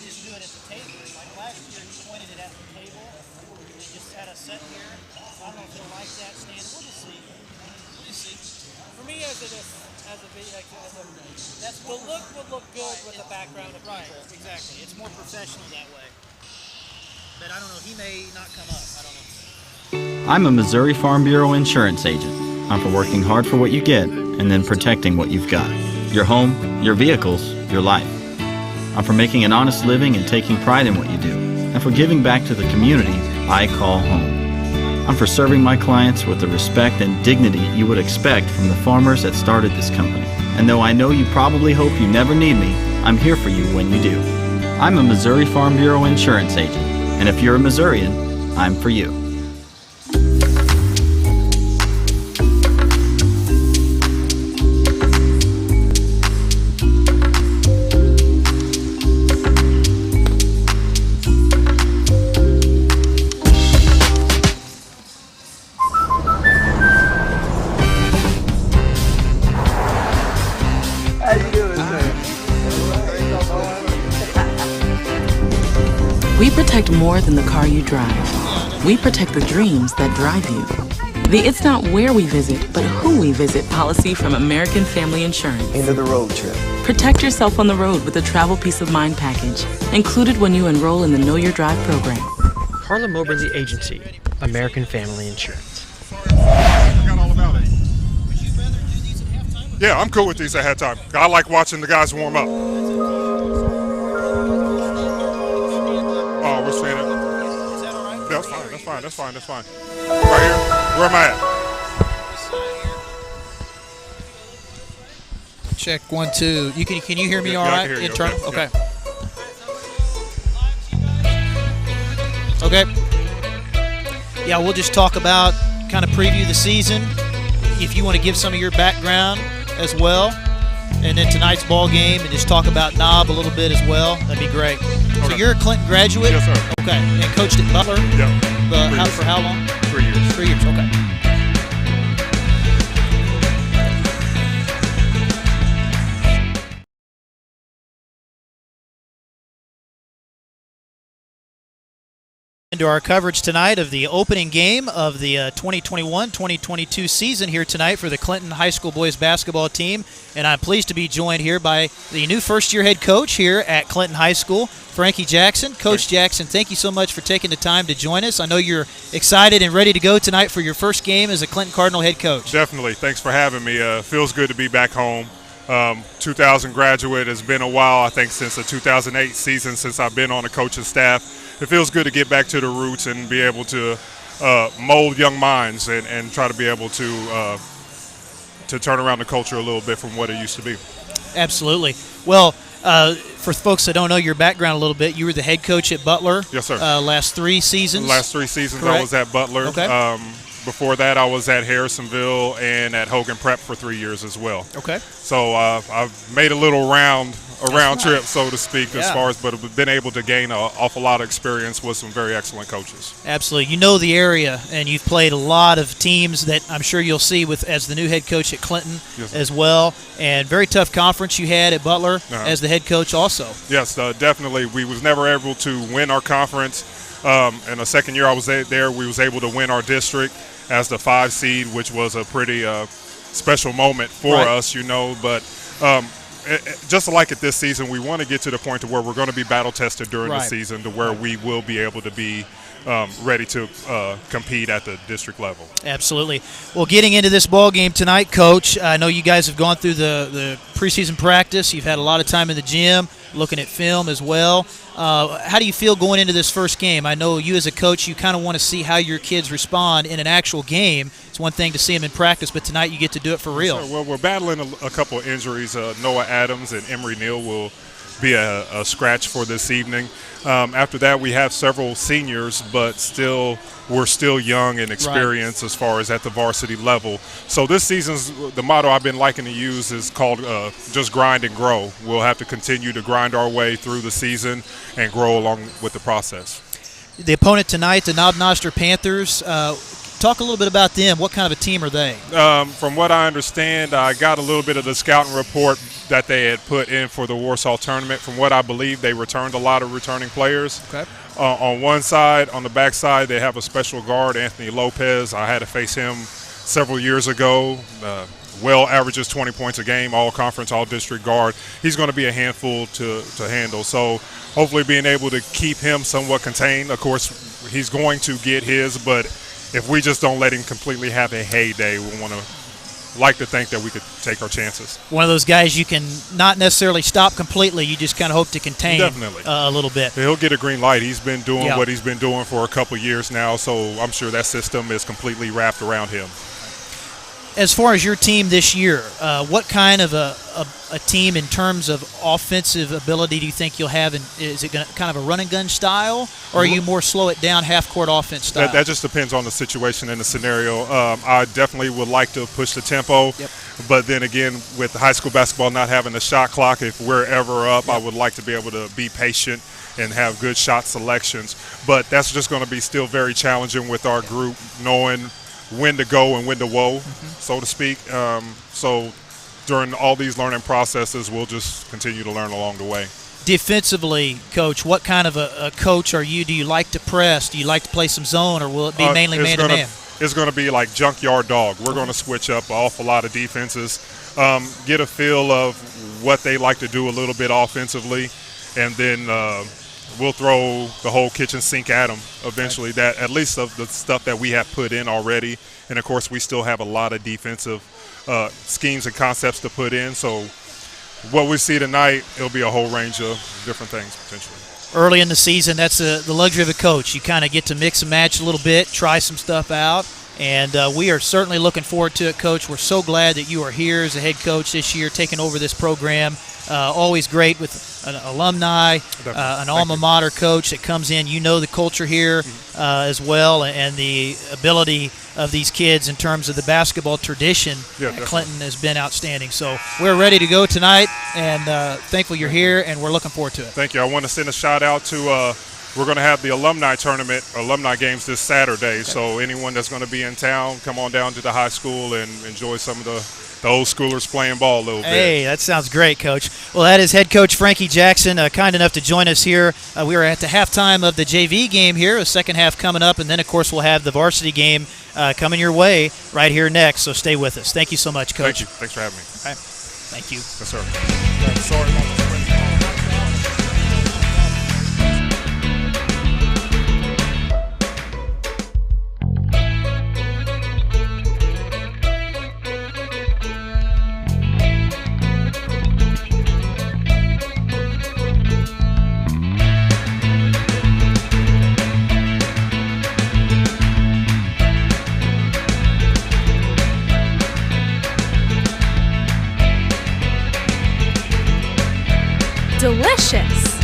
just do it at the table. Like last year, he pointed it at the table. They just had us set here. I don't know if he'll like that stand. We'll just see. We'll just see. For me, as a That's the look would look good with the background of right. people. Exactly. It's more professional that way. But I don't know. He may not come up. I don't know. I'm a Missouri Farm Bureau insurance agent. I'm for working hard for what you get and then protecting what you've got. Your home, your vehicles, your life. I'm for making an honest living and taking pride in what you do, and for giving back to the community I call home. I'm for serving my clients with the respect and dignity you would expect from the farmers that started this company. And though I know you probably hope you never need me, I'm here for you when you do. I'm a Missouri Farm Bureau insurance agent, and if you're a Missourian, I'm for you. We protect more than the car you drive. We protect the dreams that drive you. The It's Not Where We Visit, but Who We Visit policy from American Family Insurance. End of the road trip. Protect yourself on the road with the Travel Peace of Mind package, included when you enroll in the Know Your Drive program. CARLA MOBERLY Agency, American Family Insurance. I got all about it. Yeah, I'm cool with these at halftime. I like watching the guys warm up. Oh, we're saying it. Is that all right? That's fine. That's fine. Right here. Where am I at? Check 1, 2. Can you hear me all I right? can hear you. Internal. Okay. Okay. Yeah, we'll just talk about, kind of preview the season. If you want to give some of your background as well, and then tonight's ball game, and just talk about Knob a little bit as well, that'd be great. So Okay. you're a Clinton graduate? Yes, sir. Okay. And coached at Butler? Yeah. For how long? 3 years. 3 years. Okay. Into our coverage tonight of the opening game of the 2021-2022 season here tonight for the Clinton High School boys basketball team, and I'm pleased to be joined here by the new first-year head coach here at Clinton High School, Frankie Jackson. Coach Jackson, thank you so much for taking the time to join us. I know you're excited and ready to go tonight for your first game as a Clinton Cardinal head coach. Definitely. Thanks for having me. Feels good to be back home. 2000 graduate. Has been a while, I think, since the 2008 season, since I've been on the coaching staff. It feels good to get back to the roots and be able to mold young minds and try to be able to turn around the culture a little bit from what it used to be. Absolutely. Well, for folks that don't know your background a little bit, you were the head coach at Butler. Yes, sir. Last 3 seasons. Last 3 seasons Correct. I was at Butler. Okay. Before that, I was at Harrisonville and at Hogan Prep for 3 years as well. Okay. So I've made a little round trip, so to speak, as far as, but I've been able to gain an awful lot of experience with some very excellent coaches. Absolutely. You know the area, and you've played a lot of teams that I'm sure you'll see with as the new head coach at Clinton as well. And very tough conference you had at Butler as the head coach also. Yes, definitely. We was never able to win our conference. In the second year I was there, we was able to win our district as the 5 seed, which was a pretty special moment for us, But just like it this season, we want to get to the point to where we're going to be battle tested during the season, to where we will be able to be ready to compete at the district level. Absolutely. Well, getting into this ball game tonight, Coach, I know you guys have gone through the preseason practice. You've had a lot of time in the gym, looking at film as well. How do you feel going into this first game? I know you as a coach, you kind of want to see how your kids respond in an actual game. It's one thing to see them in practice, but tonight you get to do it for real. Sure. Well, we're battling a couple of injuries. Noah Adams and Emery Neal will be a scratch for this evening. After that, we have several seniors, but we're still young and experienced as far as at the varsity level. So this season's the motto I've been liking to use is called just grind and grow. We'll have to continue to grind our way through the season and grow along with the process. The opponent tonight, the Noster Panthers. Talk a little bit about them. What kind of a team are they? From what I understand, I got a little bit of the scouting report that they had put in for the Warsaw tournament. From what I believe, they returned a lot of returning players. Okay. On one side, on the back side, they have a special guard, Anthony Lopez. I had to face him several years ago. Averages 20 points a game, all conference, all district guard. He's going to be a handful to handle. So hopefully being able to keep him somewhat contained. Of course, he's going to get his, but if we just don't let him completely have a heyday, we want to like to think that we could take our chances. One of those guys you can not necessarily stop completely. You just kind of hope to contain Definitely. A little bit. He'll get a green light. He's been doing Yeah. what he's been doing for a couple years now, so I'm sure that system is completely wrapped around him. As far as your team this year, what kind of a team in terms of offensive ability do you think you'll have? Is it kind of a run and gun style, or are you more slow it down, half court offense style? That just depends on the situation and the scenario. I definitely would like to push the tempo, but then again, with high school basketball not having a shot clock, if we're ever up, I would like to be able to be patient and have good shot selections. But that's just going to be still very challenging with our group, knowing when to go and when to whoa, so to speak. So during all these learning processes, we'll just continue to learn along the way. Defensively, Coach, what kind of a coach are you? Do you like to press? Do you like to play some zone, or will it be mainly man-to-man? It's going to be like junkyard dog. We're going to switch up an awful lot of defenses, get a feel of what they like to do a little bit offensively, and then we'll throw the whole kitchen sink at them eventually, that at least of the stuff that we have put in already. And, of course, we still have a lot of defensive schemes and concepts to put in. So what we see tonight, it'll be a whole range of different things potentially. Early in the season, that's the luxury of a coach. You kind of get to mix and match a little bit, try some stuff out. And we are certainly looking forward to it, Coach. We're so glad that you are here as a head coach this year, taking over this program. Always great with an alumni, an alma mater coach that comes in. You know the culture here as well, and the ability of these kids in terms of the basketball tradition at Clinton has been outstanding. So we're ready to go tonight, and thankful you're here, and we're looking forward to it. Thank you. I want to send a shout out to we're going to have the alumni tournament, alumni games this Saturday. Okay. So anyone that's going to be in town, come on down to the high school and enjoy some of the old schoolers playing ball a little bit. Hey, that sounds great, Coach. Well, that is head coach Frankie Jackson, kind enough to join us here. We are at the halftime of the JV game here, the second half coming up, and then, of course, we'll have the varsity game coming your way right here next. So stay with us. Thank you so much, Coach. Thank you. Thanks for having me. All right. Thank you. Yes, sir. Yeah, sorry about the spring. Delicious.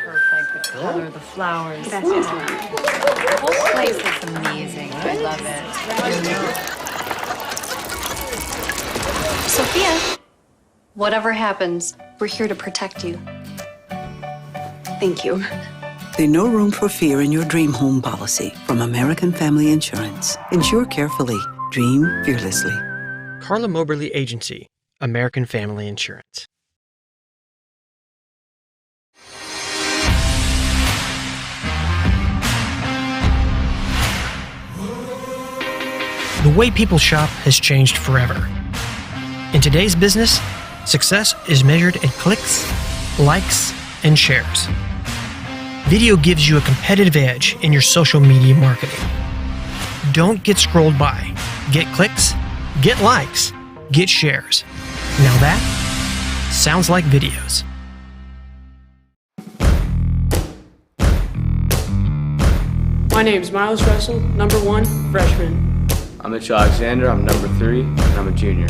Perfect. The color of the flowers. Gracias. The whole place is amazing. I love it. Sophia, whatever happens, we're here to protect you. Thank you. There's no room for fear in your dream home policy from American Family Insurance. Insure carefully. Dream fearlessly. CARLA MOBERLY Agency, American Family Insurance. The way people shop has changed forever. In today's business, success is measured in clicks, likes, and shares. Video gives you a competitive edge in your social media marketing. Don't get scrolled by. Get clicks, get likes, get shares. Now that sounds like videos. My name's Miles Russell, number 1, freshman. I'm Mitchell Alexander, I'm number 3, and I'm a junior.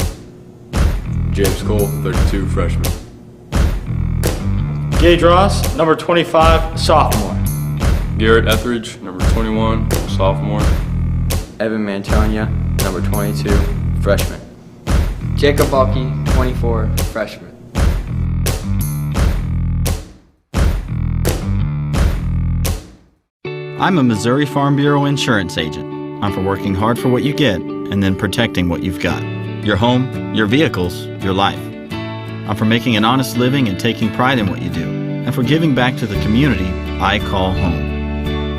James Cole, 32, freshman. Gage Ross, number 25, sophomore. Garrett Etheridge, number 21, sophomore. Evan Mantonia, number 22, freshman. Jacob Balky, 24, freshman. I'm a Missouri Farm Bureau insurance agent. I'm for working hard for what you get and then protecting what you've got. Your home, your vehicles, your life. I'm for making an honest living and taking pride in what you do, and for giving back to the community I call home.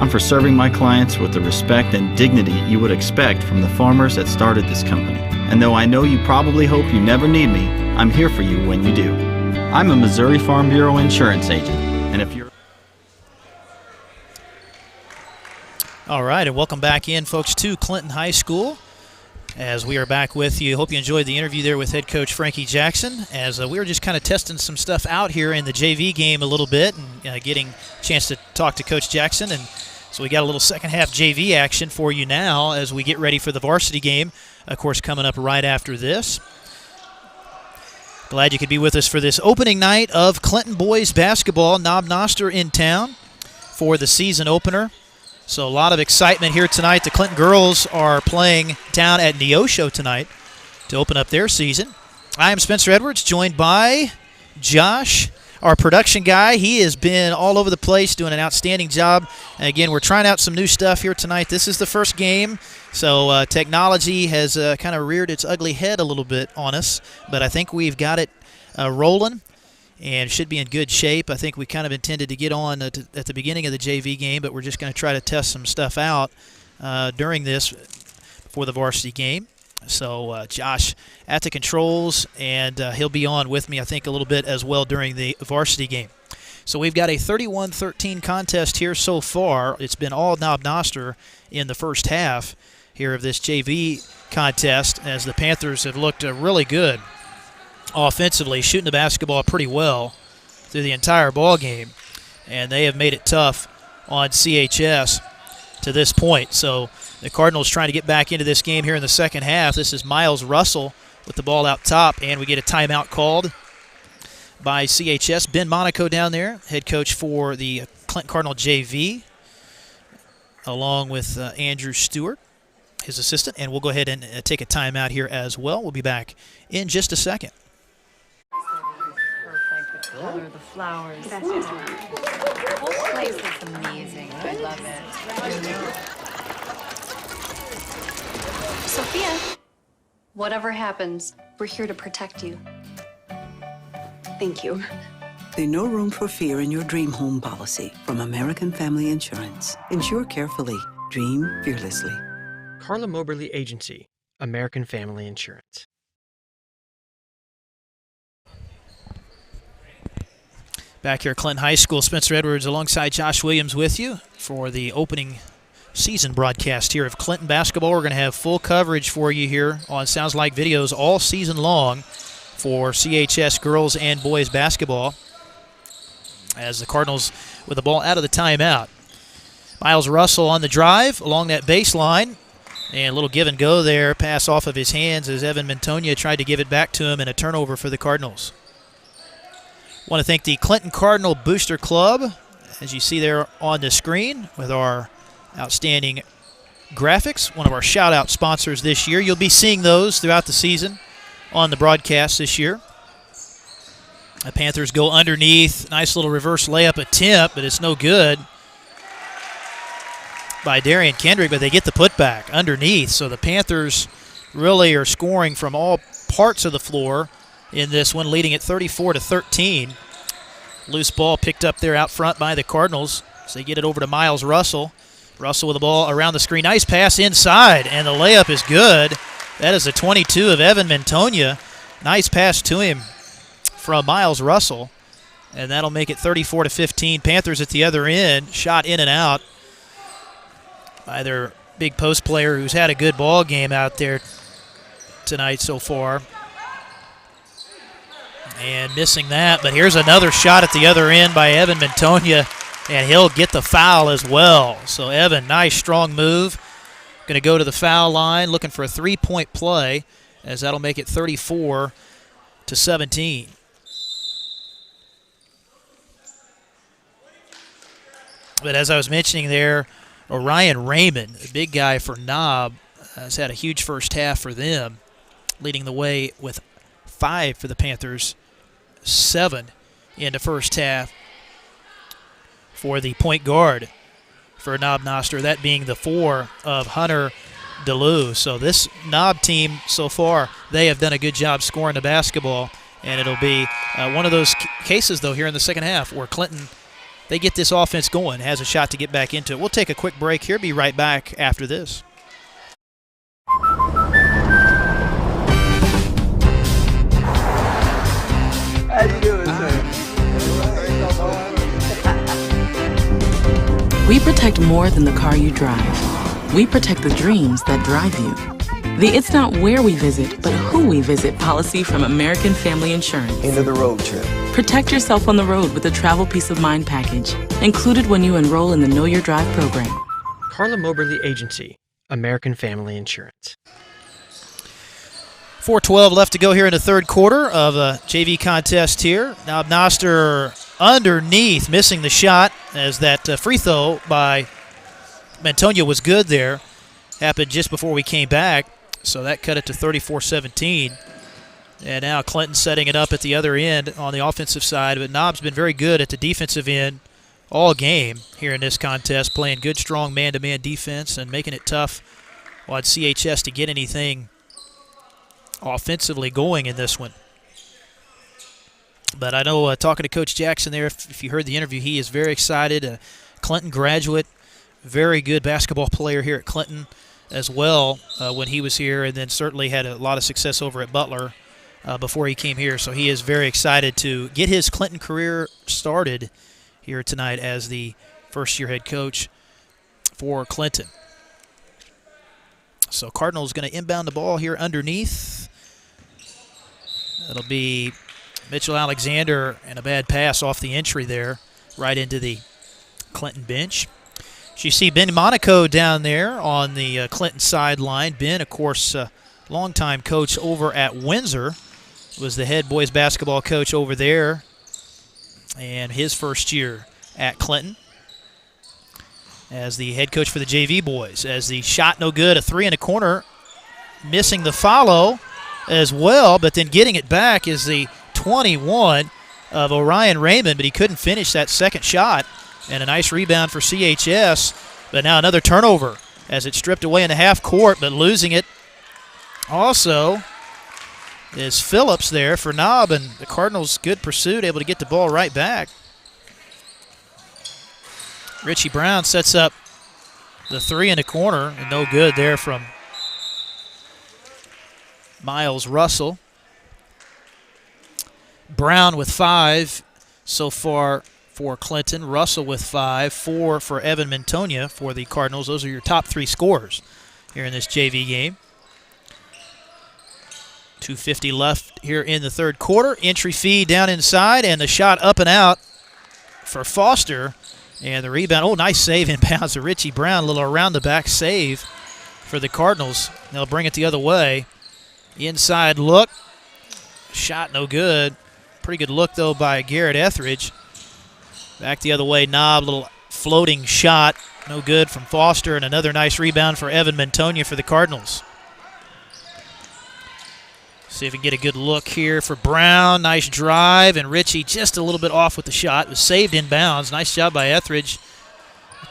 I'm for serving my clients with the respect and dignity you would expect from the farmers that started this company. And though I know you probably hope you never need me, I'm here for you when you do. I'm a Missouri Farm Bureau insurance agent, and if you're... All right, and welcome back in, folks, to Clinton High School. As we are back with you, hope you enjoyed the interview there with head coach Frankie Jackson, as we were just kind of testing some stuff out here in the JV game a little bit and getting a chance to talk to Coach Jackson. And so we got a little second half JV action for you now as we get ready for the varsity game, of course, coming up right after this. Glad you could be with us for this opening night of Clinton boys basketball. Noster in town for the season opener. So a lot of excitement here tonight. The Clinton girls are playing down at Neosho tonight to open up their season. I am Spencer Edwards, joined by Josh, our production guy. He has been all over the place doing an outstanding job. And again, we're trying out some new stuff here tonight. This is the first game, so technology has kind of reared its ugly head a little bit on us. But I think we've got it rolling and should be in good shape. I think we kind of intended to get on at the beginning of the JV game, but we're just going to try to test some stuff out during this before the varsity game. So Josh at the controls, and he'll be on with me, I think, a little bit as well during the varsity game. So we've got a 31-13 contest here so far. It's been all Noster in the first half here of this JV contest, as the Panthers have looked really good offensively, shooting the basketball pretty well through the entire ball game, and they have made it tough on CHS to this point. So the Cardinals trying to get back into this game here in the second half. This is Miles Russell with the ball out top, and we get a timeout called by CHS. Ben Monaco down there, head coach for the Clinton Cardinal JV, along with Andrew Stewart, his assistant, and we'll go ahead and take a timeout here as well. We'll be back in just a second. Color the flowers. That's just right. The whole place is amazing. I love it. Sophia, whatever happens, we're here to protect you. Thank you. There's no room for fear in your dream home policy from American Family Insurance. Insure carefully. Dream fearlessly. CARLA MOBERLY Agency, American Family Insurance. Back here at Clinton High School, Spencer Edwards alongside Josh Williams with you for the opening season broadcast here of Clinton basketball. We're going to have full coverage for you here on Sounds Like Videos all season long for CHS girls and boys basketball, as the Cardinals with the ball out of the timeout. Miles Russell on the drive along that baseline, and a little give and go there, pass off of his hands as Evan Mantonia tried to give it back to him, and a turnover for the Cardinals. Want to thank the Clinton Cardinal Booster Club, as you see there on the screen, with our outstanding graphics, one of our shout-out sponsors this year. You'll be seeing those throughout the season on the broadcast this year. The Panthers go underneath. Nice little reverse layup attempt, but it's no good by Darian Kendrick, but they get the putback underneath. So the Panthers really are scoring from all parts of the floor in this one, leading at 34-13. Loose ball picked up there out front by the Cardinals. So they get it over to Miles Russell. Russell with the ball around the screen. Nice pass inside, and the layup is good. That is a 22 of Evan Mantonia. Nice pass to him from Miles Russell, and that'll make it 34-15. Panthers at the other end, shot in and out by their big post player who's had a good ball game out there tonight so far. And missing that, but here's another shot at the other end by Evan Mantonia, and he'll get the foul as well. So Evan, nice strong move. Going to go to the foul line, looking for a three-point play, as that'll make it 34-17. But as I was mentioning there, Orion Raymond, a big guy for Knob, has had a huge first half for them, leading the way with 5 for the Panthers, 7 in the first half for the point guard for Knob Noster, that being the 4 of Hunter DeLue. So this Knob team so far, they have done a good job scoring the basketball, and it'll be one of those cases, though, here in the second half where Clinton, they get this offense going, has a shot to get back into it. We'll take a quick break here, be right back after this. How you doing, sir? We protect more than the car you drive. We protect the dreams that drive you. The It's Not Where We Visit, but Who We Visit policy from American Family Insurance. End of the road trip. Protect yourself on the road with the Travel Peace of Mind package, included when you enroll in the Know Your Drive program. CARLA MOBERLY Agency, American Family Insurance. 4:12 left to go here in the third quarter of a JV contest here. Now Noster underneath, missing the shot as that free throw by Mantonia was good there. Happened just before we came back, so that cut it to 34-17. And now Clinton setting it up at the other end on the offensive side, but Knob's been very good at the defensive end all game here in this contest, playing good, strong man-to-man defense and making it tough on CHS to get anything offensively going in this one. But I know talking to Coach Jackson there, if you heard the interview, he is very excited. Clinton graduate, very good basketball player here at Clinton as well when he was here, and then certainly had a lot of success over at Butler before he came here. So he is very excited to get his Clinton career started here tonight as the first-year head coach for Clinton. So Cardinals going to inbound the ball here underneath. It'll be Mitchell Alexander, and a bad pass off the entry there, right into the Clinton bench. So you see Ben Monaco down there on the Clinton sideline. Ben, of course, longtime coach over at Windsor, was the head boys basketball coach over there, and his first year at Clinton as the head coach for the JV boys. As the shot no good, a 3 in the corner, missing the follow as well, but then getting it back is the 21 of Orion Raymond, but he couldn't finish that second shot. And a nice rebound for CHS, but now another turnover as it's stripped away in the half court, but losing it also is Phillips there for Knob, and the Cardinals, good pursuit, able to get the ball right back. Richie Brown sets up the 3 in the corner, and no good there from Miles Russell. Brown with 5 so far for Clinton. Russell with 5, 4 for Evan Mantonia for the Cardinals. Those are your top 3 scorers here in this JV game. 2:50 left here in the third quarter. Entry feed down inside, and the shot up and out for Foster. And the rebound, oh, nice save inbounds to Richie Brown. A little around-the-back save for the Cardinals. They'll bring it the other way. Inside look. Shot no good. Pretty good look, though, by Garrett Etheridge. Back the other way, Knob, little floating shot. No good from Foster, and another nice rebound for Evan Mantonia for the Cardinals. See if we can get a good look here for Brown. Nice drive, and Richie just a little bit off with the shot. It was saved in bounds. Nice job by Etheridge.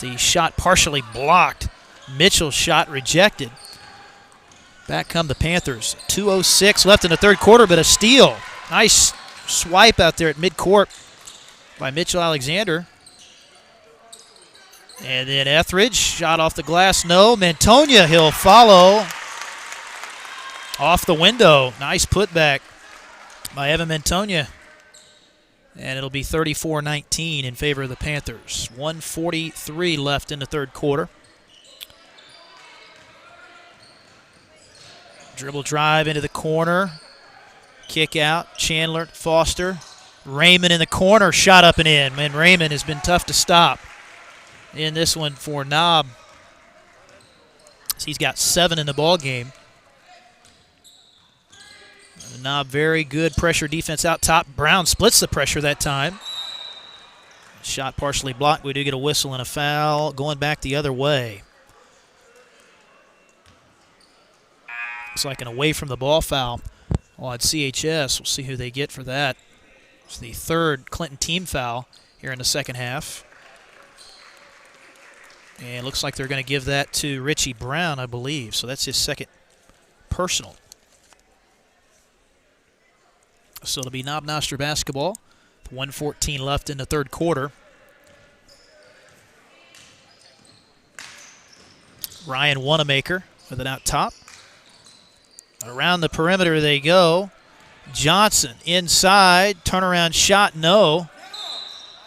The shot partially blocked. Mitchell's shot rejected. Back come the Panthers. 2:06 left in the third quarter, but a steal. Nice swipe out there at midcourt by Mitchell Alexander. And then Etheridge, shot off the glass, no. Mantonia, he'll follow. Off the window. Nice putback by Evan Mantonia. And it'll be 34-19 in favor of the Panthers. 1:43 left in the third quarter. Dribble drive into the corner. Kick out. Chandler, Foster. Raymond in the corner. Shot up and in. Man, Raymond has been tough to stop in this one for Knob. He's got 7 in the ball game. Knob, very good pressure defense out top. Brown splits the pressure that time. Shot partially blocked. We do get a whistle and a foul going back the other way. Looks like an away from the ball foul on CHS. We'll see who they get for that. It's the third Clinton team foul here in the second half. And it looks like they're going to give that to Richie Brown, I believe. So that's his second personal. So it'll be Noster basketball. 1:14 left in the third quarter. Ryan Wanamaker with it out top. Around the perimeter they go. Johnson inside. Turnaround shot, no.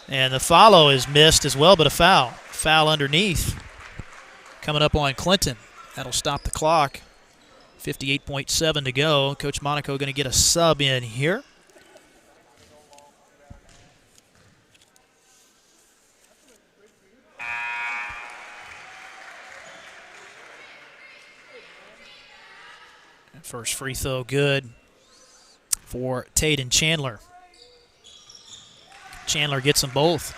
And the follow is missed as well, but a foul. Foul underneath. Coming up on Clinton. That'll stop the clock. 58.7 to go. Coach Monaco going to get a sub in here. First free throw good for Tate and Chandler. Chandler gets them both.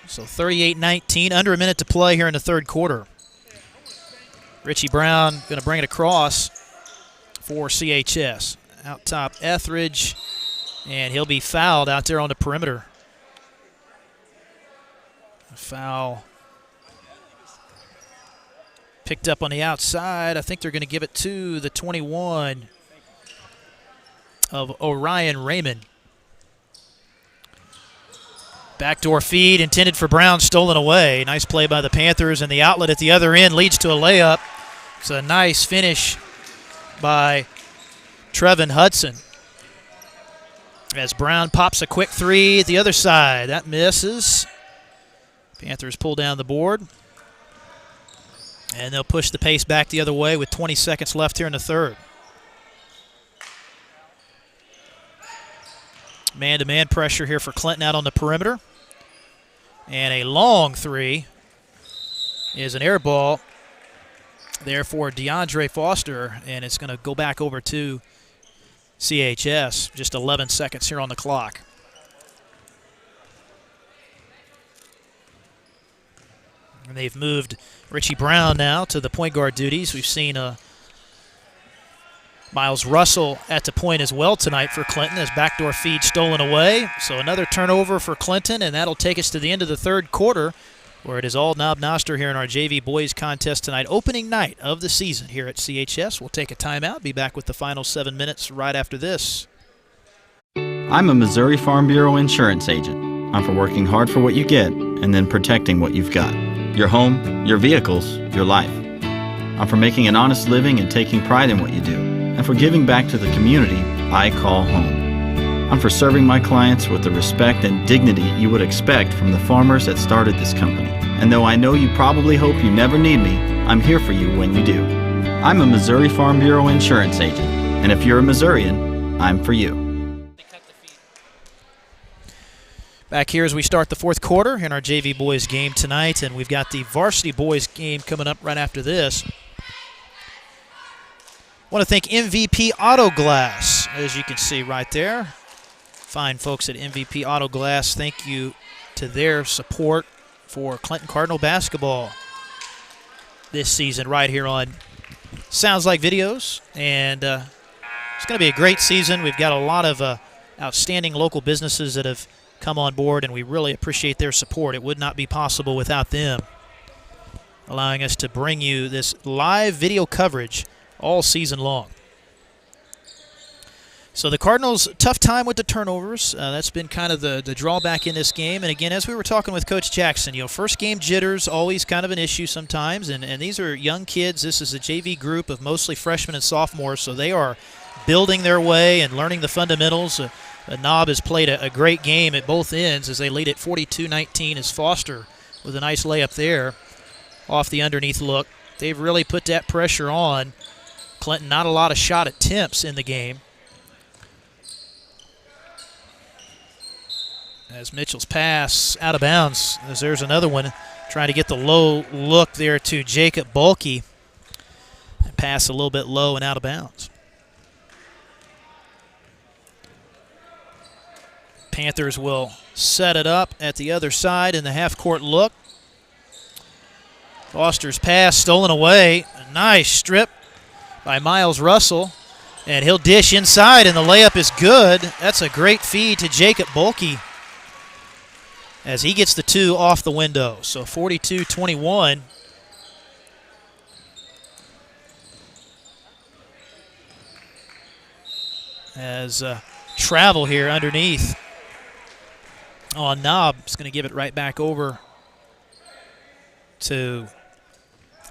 So 38-19, under a minute to play here in the third quarter. Richie Brown going to bring it across for CHS. Out top, Etheridge, and he'll be fouled out there on the perimeter. A foul picked up on the outside. I think they're going to give it to the 21 of Orion Raymond. Backdoor feed intended for Brown, stolen away. Nice play by the Panthers, and the outlet at the other end leads to a layup. It's a nice finish by Trevin Hudson. As Brown pops a quick three at the other side. That misses. Panthers pull down the board. And they'll push the pace back the other way with 20 seconds left here in the third. Man-to-man pressure here for Clinton out on the perimeter. And a long three is an air ball there for DeAndre Foster, and it's going to go back over to CHS. Just 11 seconds here on the clock. And they've moved Richie Brown now to the point guard duties. We've seen Miles Russell at the point as well tonight for Clinton as backdoor feed stolen away. So another turnover for Clinton, and that'll take us to the end of the third quarter, where it is all Noster here in our JV boys contest tonight. Opening night of the season here at CHS. We'll take a timeout, be back with the final 7 minutes right after this. I'm a Missouri Farm Bureau insurance agent. I'm for working hard for what you get and then protecting what you've got. Your home, your vehicles, your life. I'm for making an honest living and taking pride in what you do, and for giving back to the community I call home. I'm for serving my clients with the respect and dignity you would expect from the farmers that started this company. And though I know you probably hope you never need me, I'm here for you when you do. I'm a Missouri Farm Bureau insurance agent, and if you're a Missourian, I'm for you. Back here as we start the fourth quarter in our JV boys game tonight, and we've got the varsity boys game coming up right after this. Want to thank MVP Auto Glass, as you can see right there. Fine folks at MVP Auto Glass. Thank you to their support for Clinton Cardinal basketball this season right here on Sounds Like Videos. And it's going to be a great season. We've got a lot of outstanding local businesses that have come on board, and we really appreciate their support. It would not be possible without them, allowing us to bring you this live video coverage all season long. So the Cardinals, tough time with the turnovers. That's been kind of the drawback in this game. And again, as we were talking with Coach Jackson, first game jitters, always kind of an issue sometimes. And these are young kids. This is a JV group of mostly freshmen and sophomores, so they are building their way and learning the fundamentals. Knob has played a great game at both ends as they lead at 42-19 as Foster with a nice layup there off the underneath look. They've really put that pressure on Clinton. Not a lot of shot attempts in the game. As Mitchell's pass out of bounds, as there's another one trying to get the low look there to Jacob Bulkey. Pass a little bit low and out of bounds. Panthers will set it up at the other side in the half-court look. Foster's pass stolen away. A nice strip by Miles Russell. And he'll dish inside, and the layup is good. That's a great feed to Jacob Bulkey as he gets the 2 off the window. So 42-21. As travel here underneath on Knob. Is going to give it right back over to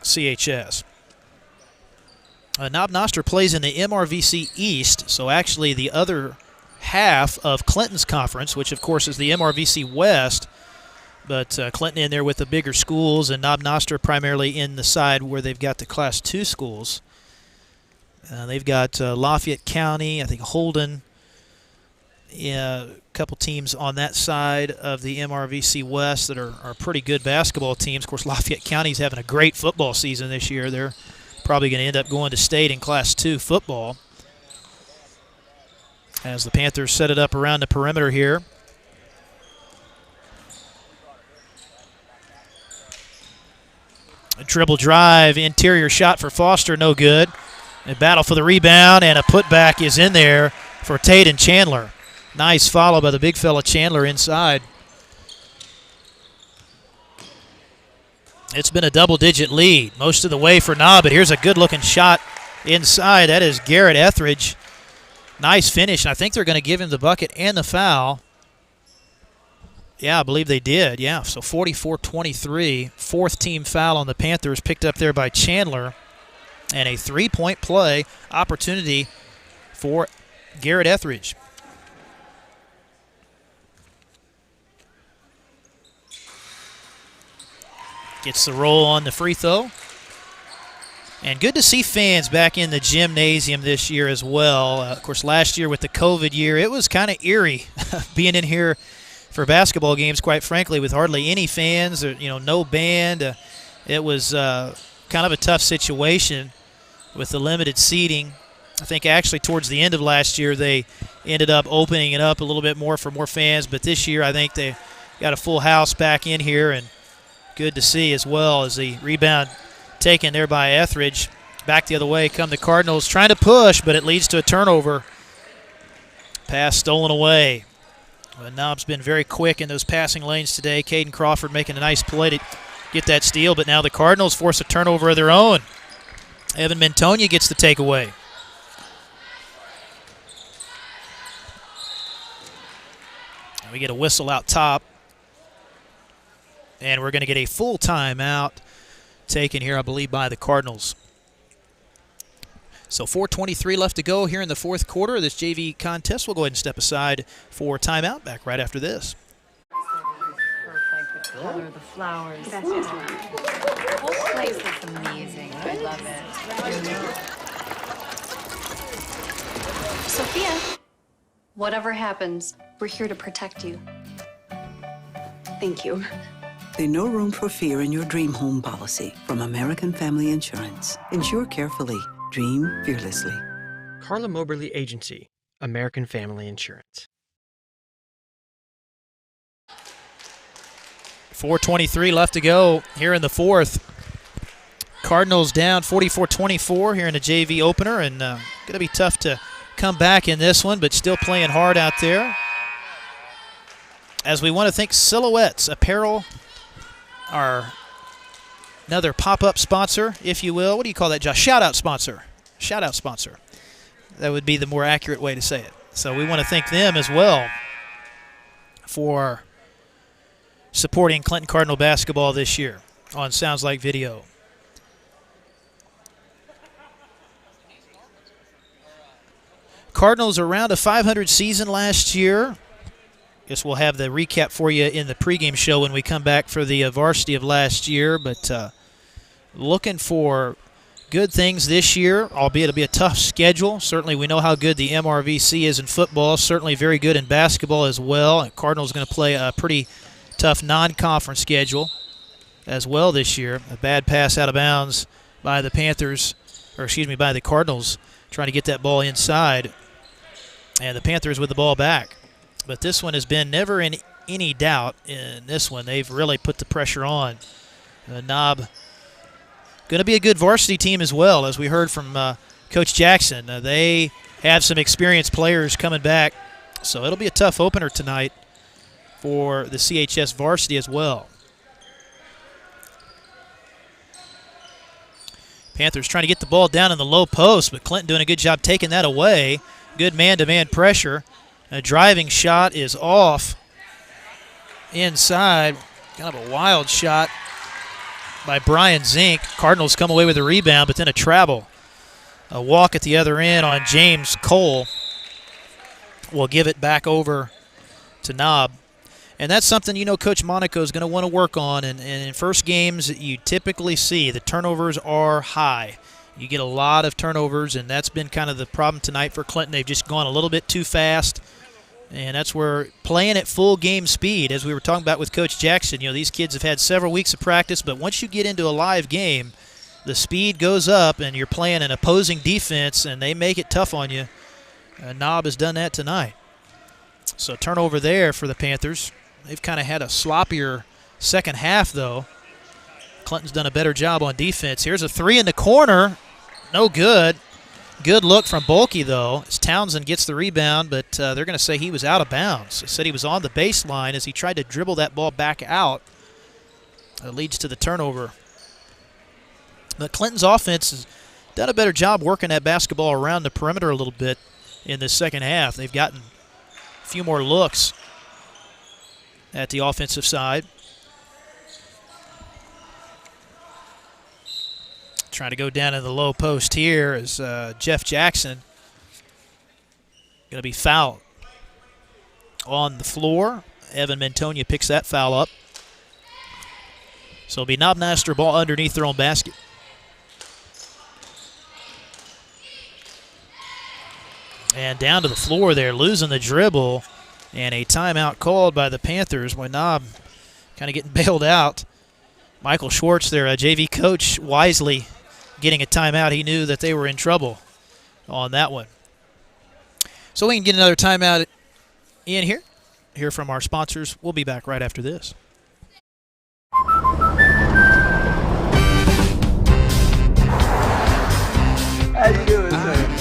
CHS. Knob Noster plays in the MRVC East, so actually the other half of Clinton's conference, which of course is the MRVC West, but Clinton in there with the bigger schools, and Knob Noster primarily in the side where they've got the Class 2 schools. They've got Lafayette County, I think Holden, a couple teams on that side of the MRVC West that are pretty good basketball teams. Of course, Lafayette County's having a great football season this year. They're probably going to end up going to state in Class 2 football. As the Panthers set it up around the perimeter here. A dribble drive, interior shot for Foster, no good. A battle for the rebound, and a putback is in there for Taden Chandler. Nice follow by the big fella Chandler inside. It's been a double-digit lead most of the way for Knob, but here's a good-looking shot inside. That is Garrett Etheridge. Nice finish, and I think they're going to give him the bucket and the foul. Yeah, I believe they did, yeah. So 44-23, fourth team foul on the Panthers, picked up there by Chandler. And a three-point play opportunity for Garrett Etheridge. Gets the roll on the free throw. And good to see fans back in the gymnasium this year as well. Of course, last year with the COVID year, it was kind of eerie being in here for basketball games, quite frankly, with hardly any fans, or, no band. It was kind of a tough situation with the limited seating. I think actually towards the end of last year, they ended up opening it up a little bit more for more fans. But this year, I think they got a full house back in here, and good to see as well as the rebound taken there by Etheridge. Back the other way come the Cardinals, trying to push, but it leads to a turnover. Pass stolen away. But Knob's been very quick in those passing lanes today. Caden Crawford making a nice play to get that steal, but now the Cardinals force a turnover of their own. Evan Mintonia gets the takeaway. And we get a whistle out top. And we're going to get a full timeout taken here, I believe, by the Cardinals. So 4:23 left to go here in the fourth quarter of this JV contest. We'll go ahead and step aside for timeout. Back right after this. Perfect. The color of the flowers. That's just the whole place looks amazing. I love it. Sophia, whatever happens, we're here to protect you. Thank you. There's no room for fear in your dream home policy from American Family Insurance. Insure carefully. Dream fearlessly. CARLA MOBERLY Agency, American Family Insurance. 4:23 left to go here in the fourth. Cardinals down 44-24 here in the JV opener, and going to be tough to come back in this one, but still playing hard out there. As we want to thank Silhouettes Apparel, our another pop-up sponsor, if you will. What do you call that, Josh? Shout-out sponsor. Shout-out sponsor. That would be the more accurate way to say it. So we want to thank them as well for supporting Clinton Cardinal basketball this year on Sounds Like Video. Cardinals around a 500 season last year. Guess we'll have the recap for you in the pregame show when we come back for the varsity of last year. But looking for good things this year, albeit it'll be a tough schedule. Certainly we know how good the MRVC is in football. Certainly very good in basketball as well. And Cardinals going to play a pretty tough non-conference schedule as well this year. A bad pass out of bounds by the Panthers, or excuse me, by the Cardinals, trying to get that ball inside. And the Panthers with the ball back. But this one has been never in any doubt in this one. They've really put the pressure on. Knob going to be a good varsity team as well, as we heard from Coach Jackson. They have some experienced players coming back, so it'll be a tough opener tonight for the CHS varsity as well. Panthers trying to get the ball down in the low post, but Clinton doing a good job taking that away. Good man-to-man pressure. A driving shot is off inside. Kind of a wild shot by Brian Zink. Cardinals come away with a rebound, but then a travel. A walk at the other end on James Cole. Will give it back over to Knob. And that's something, Coach Monaco is going to want to work on. And in first games, you typically see the turnovers are high. You get a lot of turnovers, and that's been kind of the problem tonight for Clinton. They've just gone a little bit too fast. And that's where playing at full game speed, as we were talking about with Coach Jackson, these kids have had several weeks of practice, but once you get into a live game, the speed goes up and you're playing an opposing defense and they make it tough on you. Knob has done that tonight. So turnover there for the Panthers. They've kind of had a sloppier second half, though. Clinton's done a better job on defense. Here's a three in the corner. No good. Good look from Bulkey, though, as Townsend gets the rebound, but they're going to say he was out of bounds. They said he was on the baseline as he tried to dribble that ball back out. That leads to the turnover. But Clinton's offense has done a better job working that basketball around the perimeter a little bit in this second half. They've gotten a few more looks at the offensive side. Trying to go down in the low post here is Jeff Jackson. Going to be fouled on the floor. Evan Mantonia picks that foul up. So it'll be Knob Noster ball underneath their own basket. And down to the floor there, losing the dribble. And a timeout called by the Panthers when Knob kind of getting bailed out. Michael Schwartz, their JV coach, wisely getting a timeout. He knew that they were in trouble on that one. So we can get another timeout in here. Hear from our sponsors. We'll be back right after this. How you doing, sir?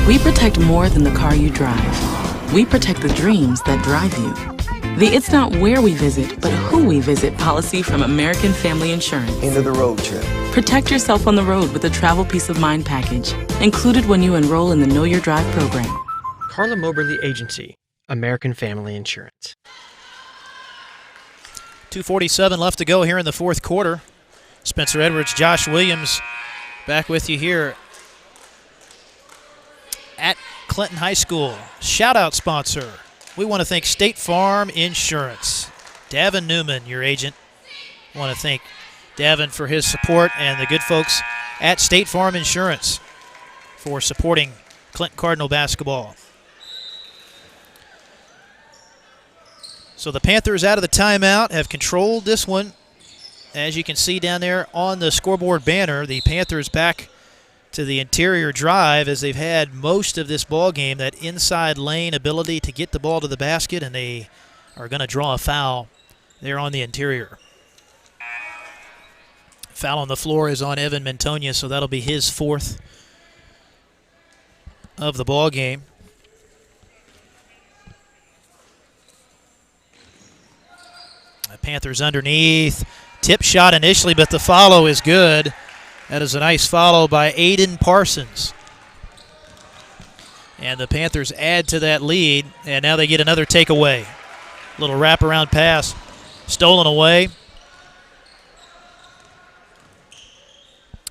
We protect more than the car you drive. We protect the dreams that drive you. The It's Not Where We Visit, but Who We Visit policy from American Family Insurance. End of the road trip. Protect yourself on the road with the Travel Peace of Mind package, included when you enroll in the Know Your Drive program. CARLA MOBERLY Agency, American Family Insurance. 2:47 left to go here in the fourth quarter. Spencer Edwards, Josh Williams back with you here at Clinton High School. Shout-out sponsor. We want to thank State Farm Insurance. Davin Newman, your agent. I want to thank Davin for his support and the good folks at State Farm Insurance for supporting Clinton Cardinal basketball. So the Panthers out of the timeout have controlled this one. As you can see down there on the scoreboard banner, the Panthers back to the interior drive as they've had most of this ball game, that inside lane ability to get the ball to the basket, and they are going to draw a foul there on the interior. Foul on the floor is on Evan Mantonia, so that'll be his fourth of the ball game. The Panthers underneath. Tip shot initially, but the follow is good. That is a nice follow by Aiden Parsons. And the Panthers add to that lead, and now they get another takeaway. Little wraparound pass stolen away.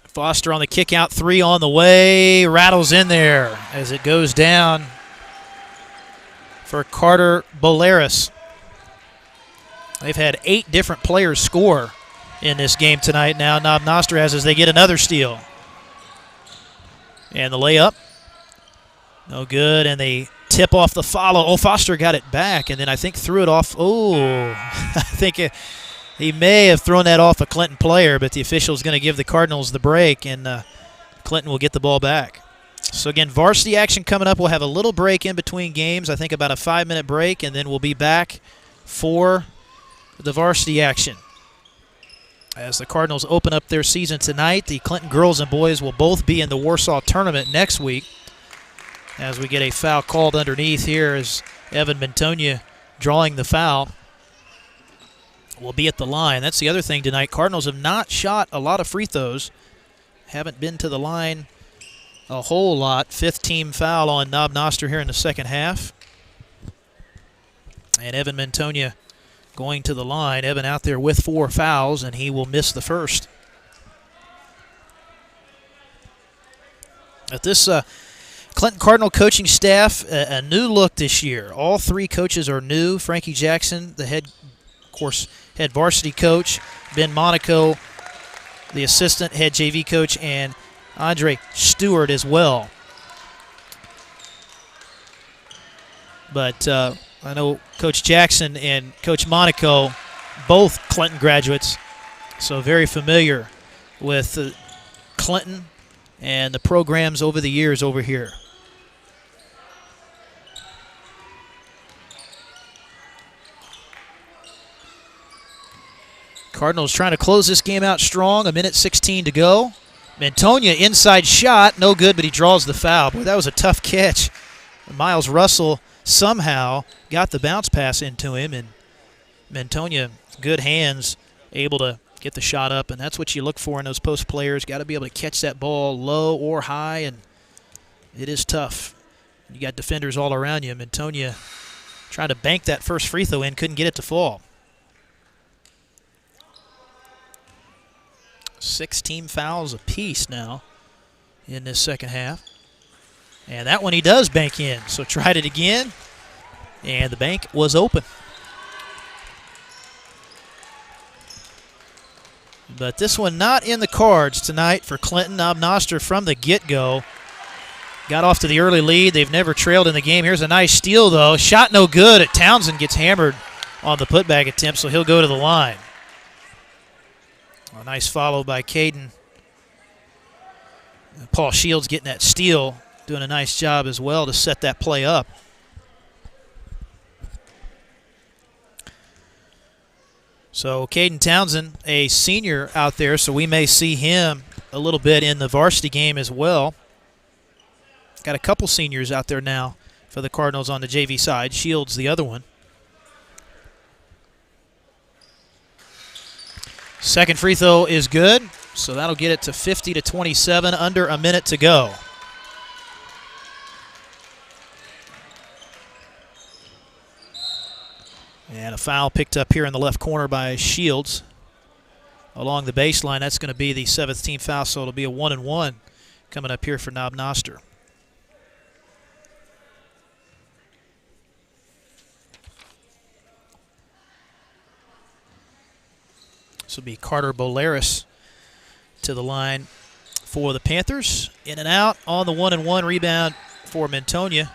Foster on the kick out, three on the way. Rattles in there as it goes down for Carter Bolaris. They've had 8 different players score in this game tonight now. Knob Noster has as they get another steal. And the layup. No good, and they tip off the follow. Oh, Foster got it back, and then I think threw it off. Oh, I think he may have thrown that off a Clinton player, but the official is going to give the Cardinals the break, and Clinton will get the ball back. So again, varsity action coming up. We'll have a little break in between games, I think about a 5-minute break, and then we'll be back for the varsity action. As the Cardinals open up their season tonight, the Clinton girls and boys will both be in the Warsaw tournament next week. As we get a foul called underneath here as Evan Mintonia drawing the foul will be at the line. That's the other thing tonight. Cardinals have not shot a lot of free throws. Haven't been to the line a whole lot. 5th team foul on Noster here in the second half. And Evan Mintonia going to the line. Evan out there with 4 fouls, and he will miss the first. At this Clinton Cardinal coaching staff, a new look this year. All 3 coaches are new. Frankie Jackson, the head varsity coach. Ben Monaco, the assistant head JV coach, and Andre Stewart as well. But I know Coach Jackson and Coach Monaco, both Clinton graduates, so very familiar with Clinton and the programs over the years over here. Cardinals trying to close this game out strong. 1:16 to go. Mintonia inside shot, no good, but he draws the foul. Boy, that was a tough catch. Miles Russell somehow got the bounce pass into him, and Mintonia, good hands, able to get the shot up, and that's what you look for in those post players. Got to be able to catch that ball low or high, and it is tough. You got defenders all around you. Mintonia trying to bank that first free throw in, couldn't get it to fall. 6 team fouls apiece now in this second half. And that one he does bank in. So tried it again, and the bank was open. But this one not in the cards tonight for Clinton. Noster from the get-go got off to the early lead. They've never trailed in the game. Here's a nice steal, though. Shot no good. Townsend gets hammered on the putback attempt, so he'll go to the line. A nice follow by Caden. Paul Shields getting that steal, doing a nice job as well to set that play up. So Caden Townsend, a senior out there, so we may see him a little bit in the varsity game as well. Got a couple seniors out there now for the Cardinals on the JV side. Shields the other one. Second free throw is good, so that'll get it to 50-27, under a minute to go. And a foul picked up here in the left corner by Shields along the baseline. That's going to be the 7th team foul, so it'll be a 1-and-1 coming up here for Noster. This will be Carter Bolaris to the line for the Panthers. In and out on the 1-and-1 rebound for Mintonia.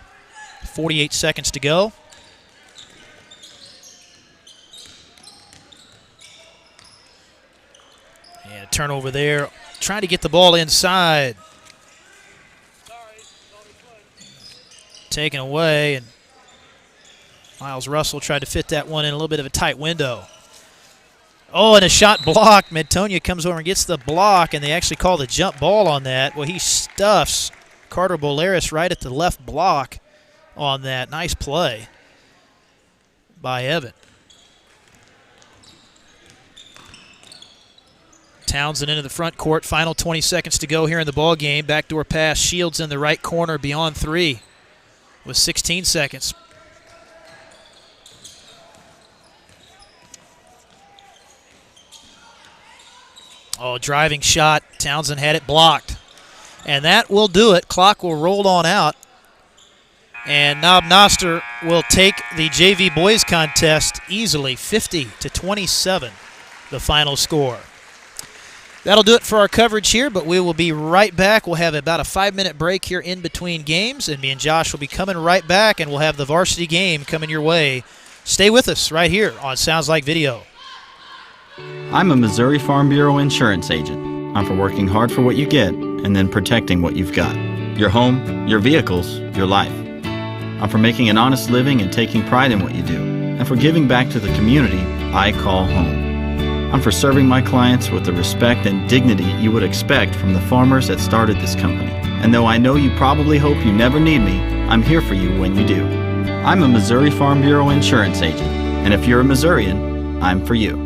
48 seconds to go. And a turnover there. Trying to get the ball inside. Taken away, and Miles Russell tried to fit that one in a little bit of a tight window. Oh, and a shot blocked. Mintonia comes over and gets the block, and they actually call the jump ball on that. Well, he stuffs Carter Bolaris right at the left block on that. Nice play by Evan. Townsend into the front court. Final 20 seconds to go here in the ball game. Backdoor pass. Shields in the right corner beyond 3 with 16 seconds. Oh, driving shot. Townsend had it blocked. And that will do it. Clock will roll on out. And Noster will take the JV boys contest easily, 50-27, the final score. That'll do it for our coverage here, but we will be right back. We'll have about a 5-minute break here in between games, and me and Josh will be coming right back, and we'll have the varsity game coming your way. Stay with us right here on Sounds Like Video. I'm a Missouri Farm Bureau insurance agent. I'm for working hard for what you get and then protecting what you've got. your home, your vehicles, your life. I'm for making an honest living and taking pride in what you do, and for giving back to the community I call home. I'm for serving my clients with the respect and dignity you would expect from the farmers that started this company. And though I know you probably hope you never need me, I'm here for you when you do. I'm a Missouri Farm Bureau insurance agent, and if you're a Missourian, I'm for you.